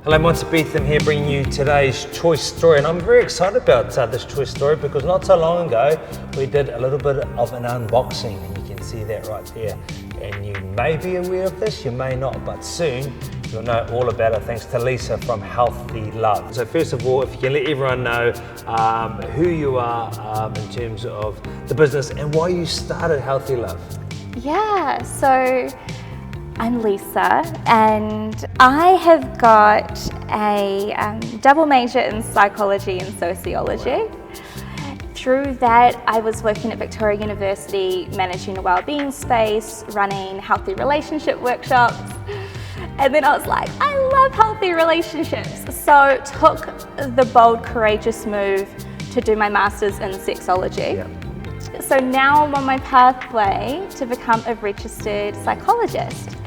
Hello, Monty Beetham here, bringing you today's Chooice story, and I'm very excited about this Chooice story because not so long ago we did a little bit of an unboxing, and you can see that right there. And you may be aware of this, you may not, but soon you'll know all about it thanks to Lisa from Healthy Love. So first of all, if you can let everyone know who you are in terms of the business and why you started Healthy Love. Yeah, so I'm Lisa, and I have got a double major in psychology and sociology. Wow. Through that, I was working at Victoria University, managing a wellbeing space, running healthy relationship workshops. And then I was like, I love healthy relationships. So took the bold, courageous move to do my master's in sexology. Yeah. So now I'm on my pathway to become a registered psychologist.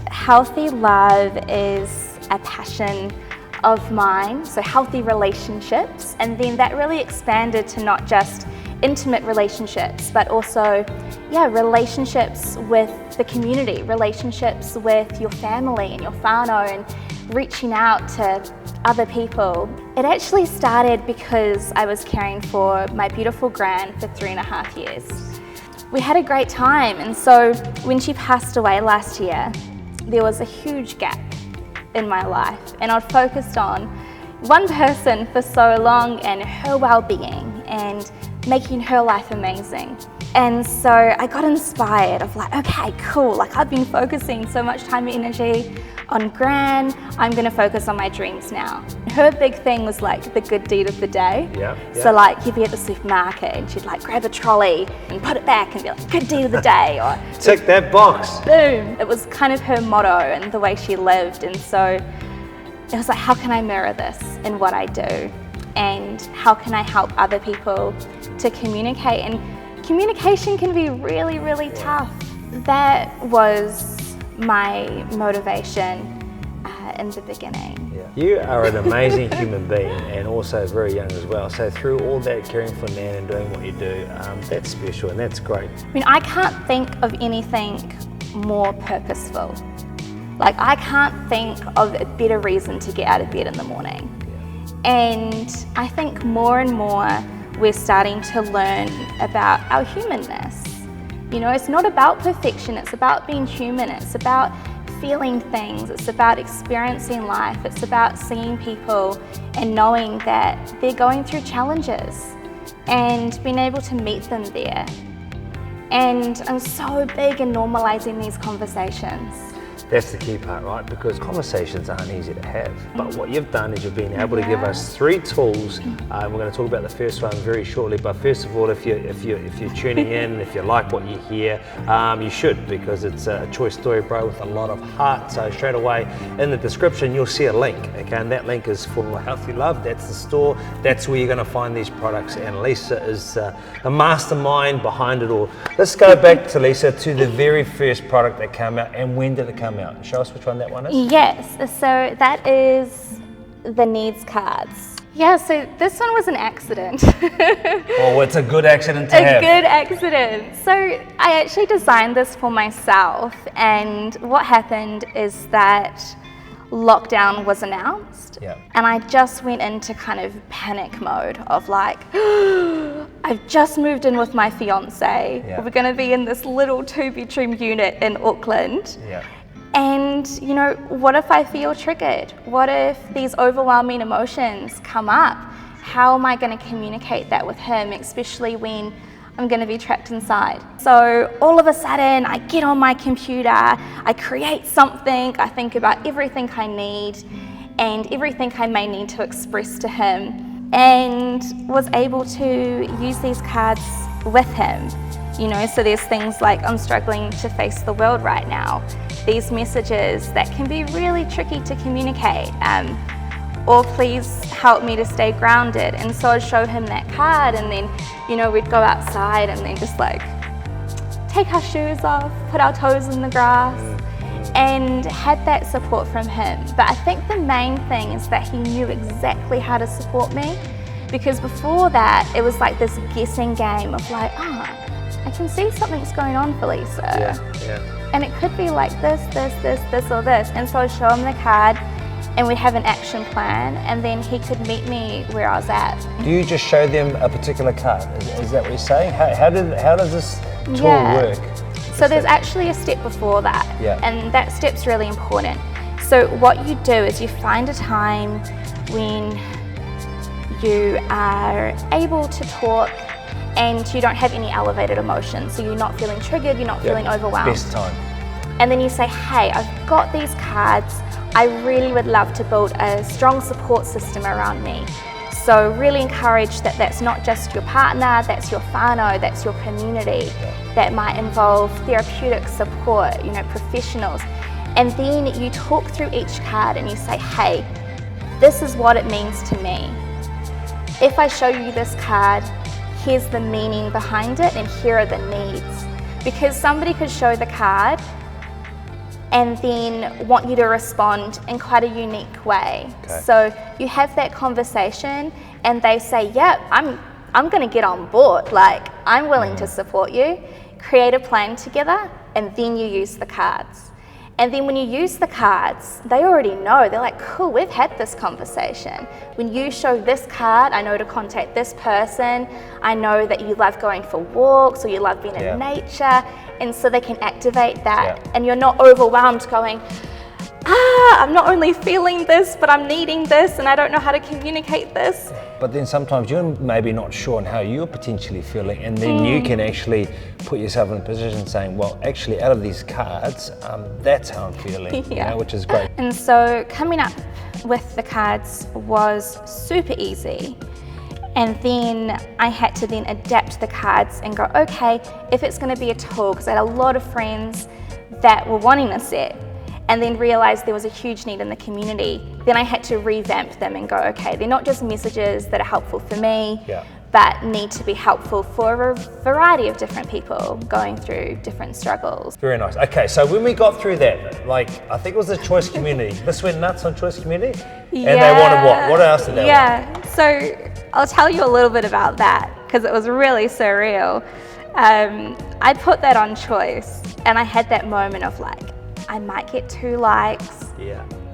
Healthy love is a passion of mine, so healthy relationships, and then that really expanded to not just intimate relationships, but also, relationships with the community, relationships with your family and your whānau, and reaching out to other people. It actually started because I was caring for my beautiful gran for 3.5 years. We had a great time, and so when she passed away last year, there was a huge gap in my life, and I'd focused on one person for so long and her well-being and making her life amazing. And so I got inspired of like, okay, cool, like I've been focusing so much time and energy on Gran, I'm gonna focus on my dreams now. Her big thing was like the good deed of the day. Yeah. So like you'd be at the supermarket and she'd like grab a trolley and put it back and be like, good deed of the day, or tick that box. Boom. It was kind of her motto and the way she lived. And so it was like, how can I mirror this in what I do? And how can I help other people to communicate? And communication can be really, really tough. That was my motivation in the beginning. Yeah. You are an amazing human being and also very young as well. So through all that caring for Nan and doing what you do, that's special and that's great. I mean, I can't think of anything more purposeful. Like I can't think of a better reason to get out of bed in the morning. Yeah. And I think more and more we're starting to learn about our humanness. You know, it's not about perfection, it's about being human, it's about feeling things, it's about experiencing life, it's about seeing people and knowing that they're going through challenges and being able to meet them there. And I'm so big in normalizing these conversations. That's the key part, right? Because conversations aren't easy to have. But what you've done is you've been able to give us 3 tools. We're going to talk about the first one very shortly. But first of all, if you're tuning in, if you like what you hear, you should, because it's a Chooice story, bro, with a lot of heart. So straight away in the description, you'll see a link. Okay, and that link is for Healthy Love. That's the store. That's where you're going to find these products. And Lisa is the mastermind behind it all. Let's go back to Lisa to the very first product that came out. And when did it come out? Show us which one that one is. Yes, so that is the needs cards. Yeah, so this one was an accident. Oh, it's a good accident to have. A good accident. So I actually designed this for myself, and what happened is that lockdown was announced. Yeah. And I just went into kind of panic mode of like, I've just moved in with my fiance. Yeah. We're gonna be in this little 2-bedroom unit in Auckland. Yeah. And, you know, what if I feel triggered? What if these overwhelming emotions come up? How am I going to communicate that with him, especially when I'm going to be trapped inside? So all of a sudden, I get on my computer, I create something, I think about everything I need and everything I may need to express to him, and was able to use these cards with him. You know, so there's things like, I'm struggling to face the world right now. These messages that can be really tricky to communicate, or please help me to stay grounded. And so I'd show him that card, and then, you know, we'd go outside and then just like take our shoes off, put our toes in the grass, and had that support from him. But I think the main thing is that he knew exactly how to support me, because before that, it was like this guessing game of like, I can see something's going on for Lisa. Yeah. And it could be like this, or this. And so I show him the card, and we'd have an action plan, and then he could meet me where I was at. Do you just show them a particular card? Is that what you're saying? How does this tool work? So there's actually a step before that, and that step's really important. So what you do is you find a time when you are able to talk and you don't have any elevated emotions. So you're not feeling triggered, you're not feeling overwhelmed. Best time. And then you say, hey, I've got these cards. I really would love to build a strong support system around me. So really encourage that that's not just your partner, that's your whānau, that's your community. That might involve therapeutic support, professionals. And then you talk through each card and you say, hey, this is what it means to me. If I show you this card, here's the meaning behind it and here are the needs. Because somebody could show the card and then want you to respond in quite a unique way. Okay. So you have that conversation and they say, yeah, I'm gonna get on board. Like, I'm willing to support you. Create a plan together and then you use the cards. And then when you use the cards, they already know. They're like, cool, we've had this conversation. When you show this card, I know to contact this person. I know that you love going for walks or you love being in nature. And so they can activate that. And you're not overwhelmed going, I'm not only feeling this, but I'm needing this and I don't know how to communicate this. But then sometimes you're maybe not sure on how you're potentially feeling, and then you can actually put yourself in a position saying, well, actually out of these cards, that's how I'm feeling, which is great. And so coming up with the cards was super easy. And then I had to then adapt the cards and go, okay, if it's gonna be a tool, because I had a lot of friends that were wanting a set, and then realized there was a huge need in the community, then I had to revamp them and go, okay, they're not just messages that are helpful for me, but need to be helpful for a variety of different people going through different struggles. Very nice. Okay, so when we got through that, like, I think it was the Chooice community. This went nuts on Chooice community? And they wanted what? What else did they want? So I'll tell you a little bit about that, because it was really surreal. I put that on Chooice, and I had that moment of like, I might get 2 likes,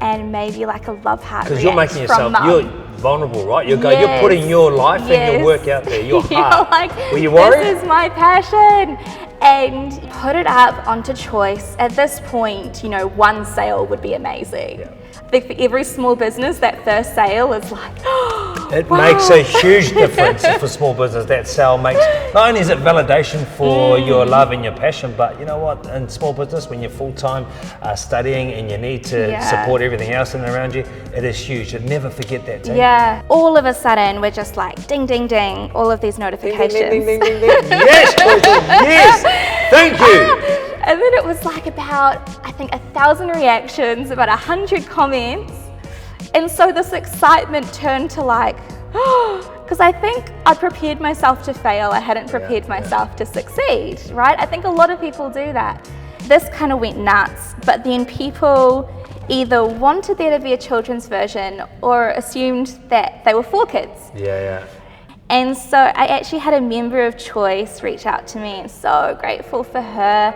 and maybe like a love heart. Because you're making yourself, you're vulnerable, right? You're putting your life and your work out there, your heart. Like, were you worried? This is my passion. And put it up onto Chooice. At this point, 1 sale would be amazing. I think for every small business, that first sale is like, it makes a huge difference for small business. That sale makes, not only is it validation for your love and your passion, but you know what, in small business, when you're full-time studying and you need to support everything else in and around you, it is huge. You'd never forget that, team. All of a sudden, we're just like, ding, ding, ding, all of these notifications. Ding, ding, ding, ding, ding, ding. Yes, yes, thank you. And then it was like about, I think, 1,000 reactions, about 100 comments. And so this excitement turned to like, because I think I'd prepared myself to fail. I hadn't prepared myself to succeed, right? I think a lot of people do that. This kind of went nuts, but then people either wanted there to be a children's version or assumed that they were for kids. And so I actually had a member of Chooice reach out to me, and so grateful for her.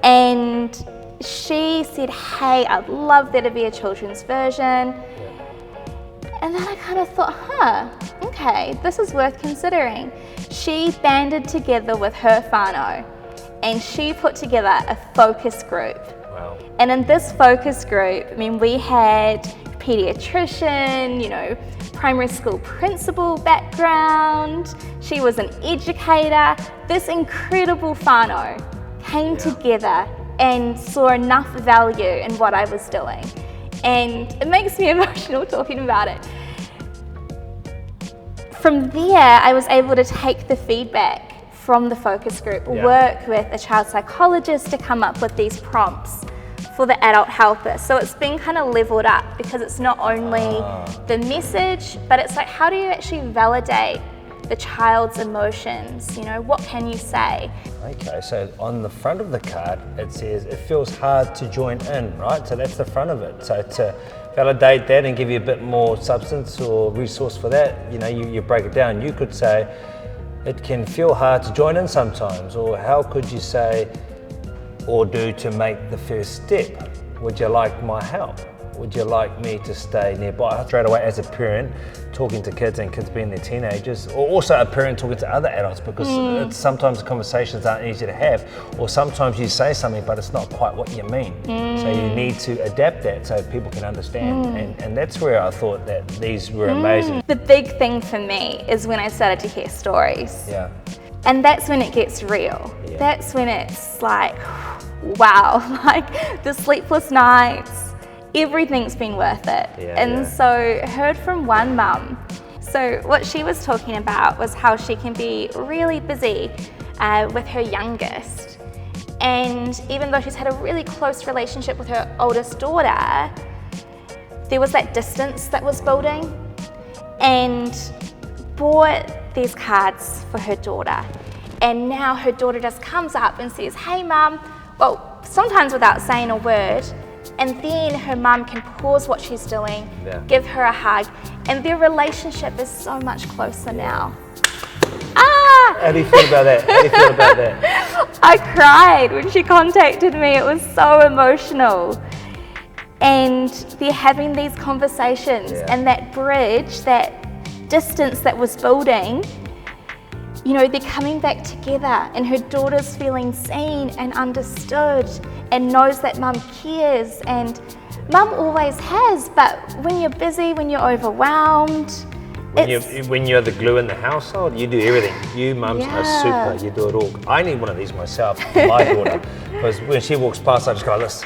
And she said, hey, I'd love there to be a children's version. And then I kind of thought, okay, this is worth considering. She banded together with her whānau and she put together a focus group. Wow. And in this focus group, we had pediatrician, primary school principal background. She was an educator. This incredible whānau came together and saw enough value in what I was doing. And it makes me emotional talking about it. From there, I was able to take the feedback from the focus group, work with a child psychologist to come up with these prompts for the adult helper. So it's been kind of leveled up, because it's not only the message, but it's like, how do you actually validate the child's emotions? What can you say? Okay, so on the front of the card, it says, it feels hard to join in, right? So that's the front of it. So to validate that and give you a bit more substance or resource for that, you break it down. You could say, it can feel hard to join in sometimes, or how could you say or do to make the first step? Would you like my help? Would you like me to stay nearby? Straight away as a parent, talking to kids and kids being their teenagers, or also a parent talking to other adults, because it's, sometimes conversations aren't easy to have, or sometimes you say something but it's not quite what you mean. So you need to adapt that so people can understand. And that's where I thought that these were amazing. The big thing for me is when I started to hear stories. Yeah. And that's when it gets real. Yeah. That's when it's like, wow, like the sleepless nights, everything's been worth it. Yeah, and so heard from one mum. So what she was talking about was how she can be really busy with her youngest. And even though she's had a really close relationship with her oldest daughter, there was that distance that was building, and bought these cards for her daughter. And now her daughter just comes up and says, hey mum, well, sometimes without saying a word, and then her mum can pause what she's doing, give her a hug, and their relationship is so much closer now. How do you feel about that? How do you feel about that? I cried when she contacted me. It was so emotional. And they're having these conversations, and that bridge, that distance that was building, you know, they're coming back together, and her daughter's feeling seen and understood and knows that mum cares, and mum always has, but when you're busy, when you're overwhelmed, when you're the glue in the household, you do everything. You mums are super, you do it all. I need one of these myself for my daughter, because when she walks past, I just go like this.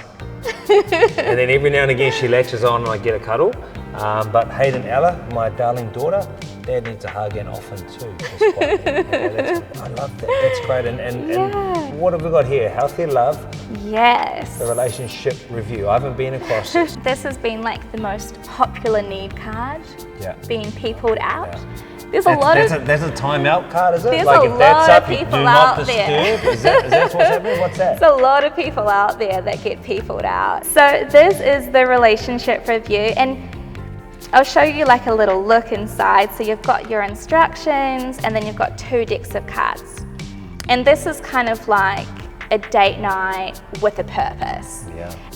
And then every now and again she latches on and I get a cuddle. But Hayden Ella, my darling daughter, Dad needs a hug, and often too. I love that. That's great. And what have we got here? Healthy Love. Yes. The relationship review. I haven't been across this. This has been like the most popular need card. Being peopled out. There's a There's a timeout card, is it? There's like a if that's lot up, of you people do not out disturb. there. Is that what's happening? What's that? There's a lot of people out there that get peopled out. So this is the relationship review, and I'll show you like a little look inside. So you've got your instructions, and then you've got 2 decks of cards. And this is kind of like a date night with a purpose.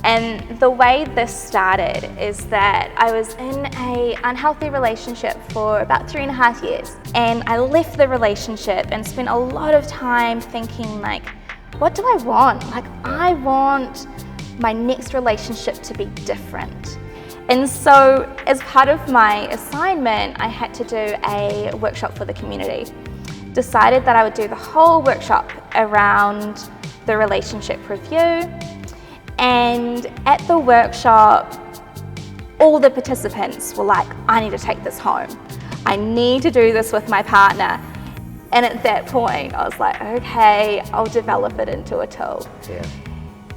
And the way this started is that I was in an unhealthy relationship for about 3.5 years. And I left the relationship and spent a lot of time thinking like, what do I want? Like, I want my next relationship to be different. And so as part of my assignment, I had to do a workshop for the community. Decided that I would do the whole workshop around the relationship review. And at the workshop, all the participants were like, I need to take this home. I need to do this with my partner. And at that point, I was like, okay, I'll develop it into a tool.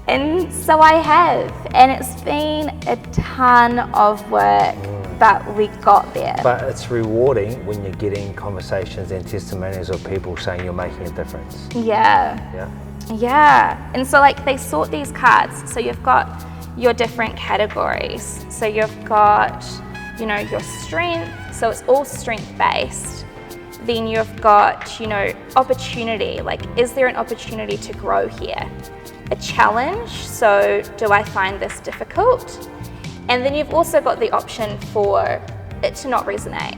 And so I have, and it's been a ton of work, but we got there. But it's rewarding when you're getting conversations and testimonials of people saying you're making a difference. And so like they sort these cards. So you've got your different categories. So you've got, you know, your strength. So it's all strength based. Then you've got, you know, opportunity. Like, is there an opportunity to grow here? A challenge. So do I find this difficult? And then you've also got the option for it to not resonate.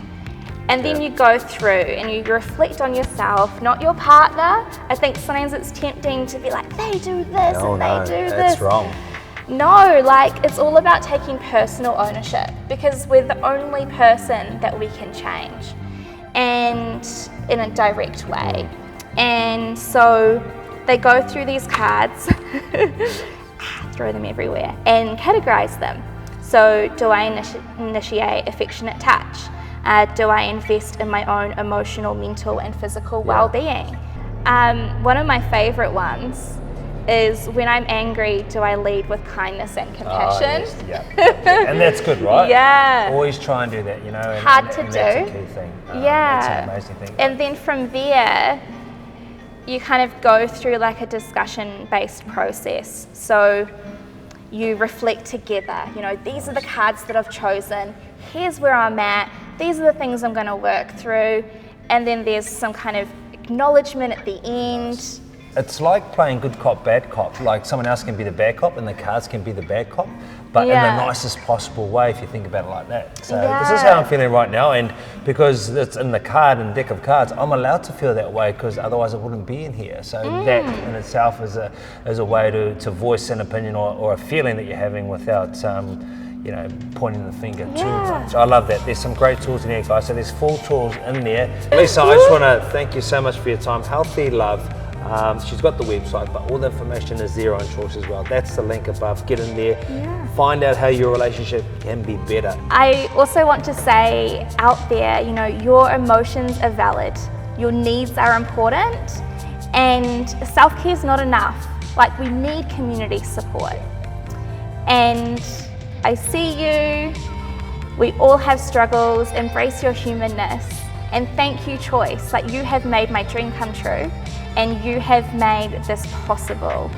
And then you go through and you reflect on yourself, not your partner. I think sometimes it's tempting to be like, they do this and they do this. That's wrong. No, like it's all about taking personal ownership, because we're the only person that we can change, and in a direct way. And so they go through these cards, throw them everywhere, and categorize them. So do I initiate affectionate touch? Do I invest in my own emotional, mental, and physical well-being? One of my favorite ones is, when I'm angry, do I lead with kindness and compassion? And that's good, right? Always try and do that, you know. Hard to do. That's a key thing. That's an amazing thing. And then from there, you kind of go through like a discussion-based process. So you reflect together, you know, these are the cards that I've chosen, here's where I'm at, these are the things I'm going to work through, and then there's some kind of acknowledgement at the end. It's like playing good cop, bad cop. Like someone else can be the bad cop and the cards can be the bad cop. but in the Yeah. nicest possible way if you think about it like that. So this is how I'm feeling right now, and because it's in the card and deck of cards, I'm allowed to feel that way because otherwise I wouldn't be in here. So that in itself is a way to voice an opinion or a feeling that you're having without you know, pointing the finger too much. I love that. There's some great tools in here, guys. So there's 4 tools in there. Lisa, I just want to thank you so much for your time. Healthy Love. She's got the website, but all the information is there on Chooice as well. That's the link above. Get in there. Find out how your relationship can be better. I also want to say out there, you know, your emotions are valid. Your needs are important, and self-care is not enough. Like, we need community support. And I see you. We all have struggles. Embrace your humanness. And thank you, Chooice. Like, you have made my dream come true, and you have made this possible.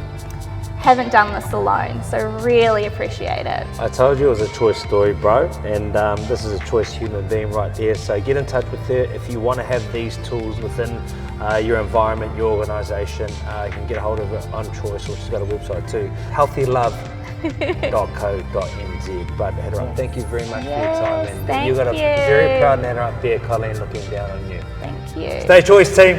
Haven't done this alone, so really appreciate it. I told you it was a Chooice story, bro, and this is a Chooice human being right there. So get in touch with her if you want to have these tools within your environment, your organisation. You can get a hold of it on Chooice, or she's got a website too, healthylove.co.nz. But Hadera, thank you very much for your time, and you've got a very proud Nana up there, Colleen, looking down on you. Thank you. Stay Chooice, team.